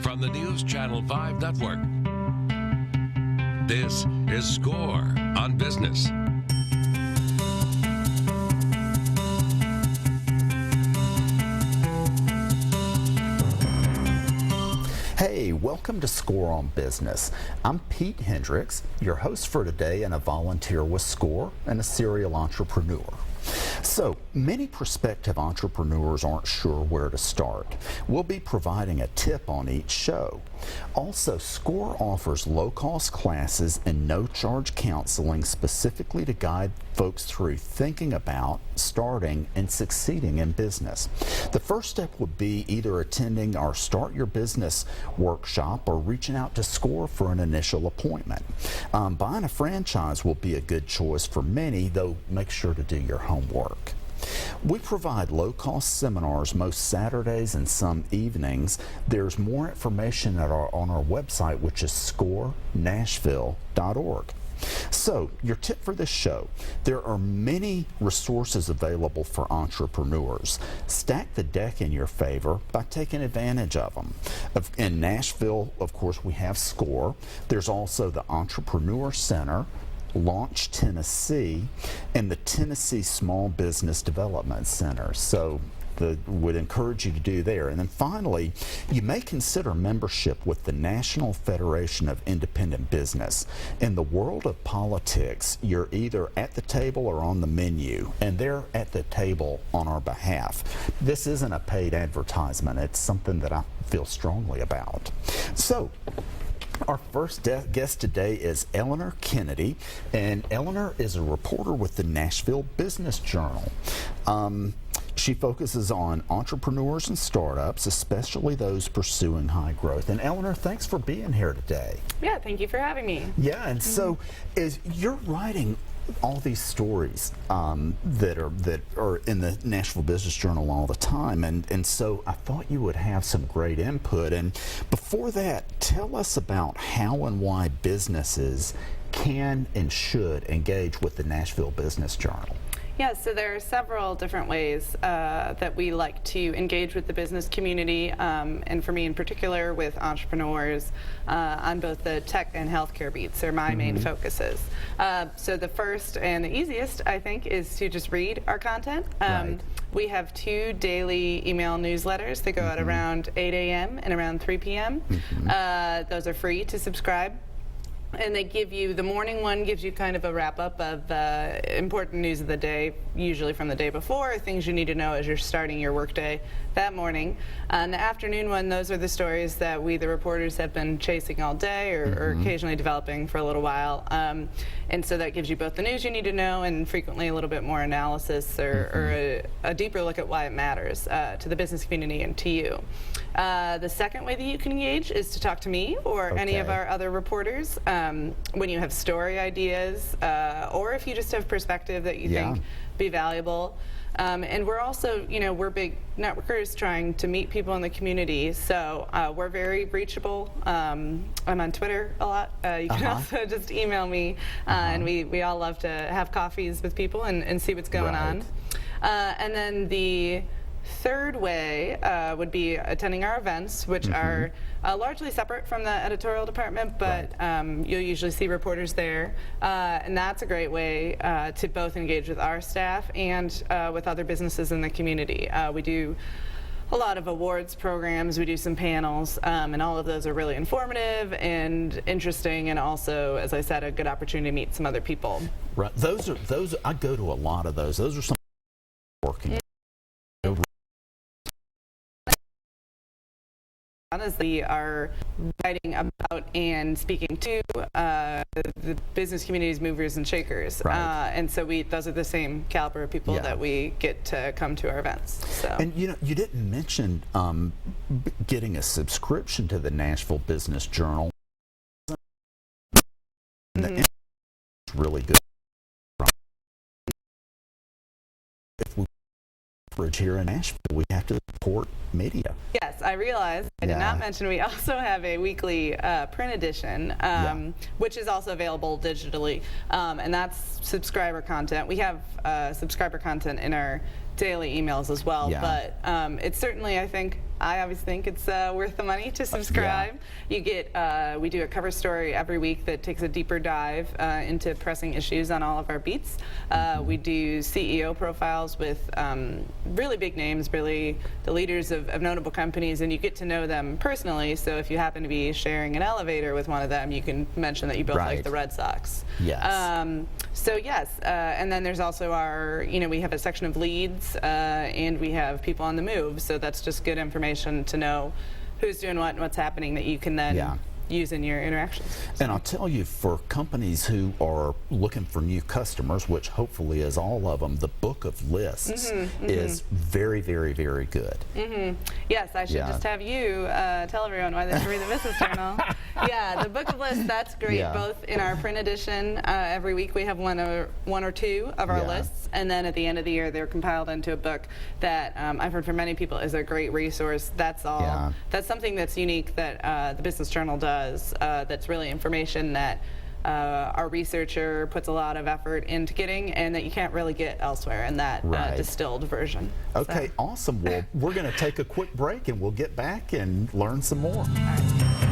from the News Channel 5 Network. This is SCORE on Business. Hey, welcome to SCORE on Business. I'm Pete Hendricks, your host for today and a volunteer with SCORE and a serial entrepreneur. So, many prospective entrepreneurs aren't sure where to start. We'll be providing a tip on each show. Also, SCORE offers low-cost classes and no-charge counseling specifically to guide folks through thinking about, starting, and succeeding in business. The first step would be either attending our Start Your Business workshop or reaching out to SCORE for an initial appointment. Buying a franchise will be a good choice for many, though make sure to do your homework. We provide low-cost seminars most Saturdays and some evenings. There's more information on our website, which is scorenashville.org. So, your tip for this show: there are many resources available for entrepreneurs. Stack the deck in your favor by taking advantage of them. In Nashville, of course, we have SCORE. There's also the Entrepreneur Center, Launch Tennessee, and the Tennessee Small Business Development Center. So would encourage you to do there. And then finally, you may consider membership with the National Federation of Independent Business. In the world of politics, you're either at the table or on the menu, and they're at the table on our behalf. This isn't a paid advertisement. It's something that I feel strongly about. So, our first guest today is Eleanor Kennedy, and Eleanor is a reporter with the Nashville Business Journal. She focuses on entrepreneurs and startups, especially those pursuing high growth. And Eleanor, thanks for being here today. Yeah, thank you for having me. Yeah, and so you're writing all these stories that are in the Nashville Business Journal all the time, and so I thought you would have some great input. And before that, tell us about how and why businesses can and should engage with the Nashville Business Journal. Yeah, so there are several different ways that we like to engage with the business community, and for me in particular with entrepreneurs on both the tech and healthcare beats are my main focuses. So the first and the easiest, I think, is to just read our content. Right. We have 2 daily email newsletters that go out around 8 a.m. and around 3 p.m. Those are free to subscribe. And they give you, the morning one gives you kind of a wrap-up of important news of the day, usually from the day before, things you need to know as you're starting your workday that morning. And the afternoon one, those are the stories that we, the reporters, have been chasing all day or occasionally developing for a little while. And so that gives you both the news you need to know and frequently a little bit more analysis or a deeper look at why it matters to the business community and to you. The second way that you can engage is to talk to me or any of our other reporters when you have story ideas or if you just have perspective that you think be valuable. And we're also, we're big networkers trying to meet people in the community, so we're very reachable. I'm on Twitter a lot. You can also just email me, and we all love to have coffees with people and see what's going on. And then the third way would be attending our events, which are largely separate from the editorial department, but you'll usually see reporters there. And that's a great way to both engage with our staff and with other businesses in the community. We do a lot of awards programs, we do some panels, and all of those are really informative and interesting, and also, as I said, a good opportunity to meet some other people. Right. Those I go to a lot of those. Those are some working. As we are writing about and speaking to the business community's movers and shakers, and so those are the same caliber of people that we get to come to our events. So. And you didn't mention getting a subscription to the Nashville Business Journal. It's really good. If we coverage here in Nashville, we have to support media. Yes, I realized I did not mention we also have a weekly print edition, which is also available digitally, and that's subscriber content. We have subscriber content in our daily emails as well, but it's certainly, I think, I always think it's worth the money to subscribe. You get, we do a cover story every week that takes a deeper dive into pressing issues on all of our beats. We do CEO profiles with really big names, really the leaders of notable companies, and you get to know them personally. So if you happen to be sharing an elevator with one of them, you can mention that you both like the Red Sox. Yes. So yes, and then there's also our, we have a section of leads, and we have people on the move. So that's just good information to know who's doing what and what's happening that you can then use in your interactions. And I'll tell you, for companies who are looking for new customers, which hopefully is all of them, the book of lists is very, very, very good. Yes, I should just have you tell everyone why they should read the Business Journal. Yeah, the book of lists, that's great. Both in our print edition, every week we have one or two of our lists, and then at the end of the year they're compiled into a book that I've heard from many people is a great resource. That's all. That's something that's unique that the Business Journal does. That's really information that our researcher puts a lot of effort into getting, and that you can't really get elsewhere in that distilled version. Okay, awesome. Well, we're going to take a quick break, and we'll get back and learn some more. All right.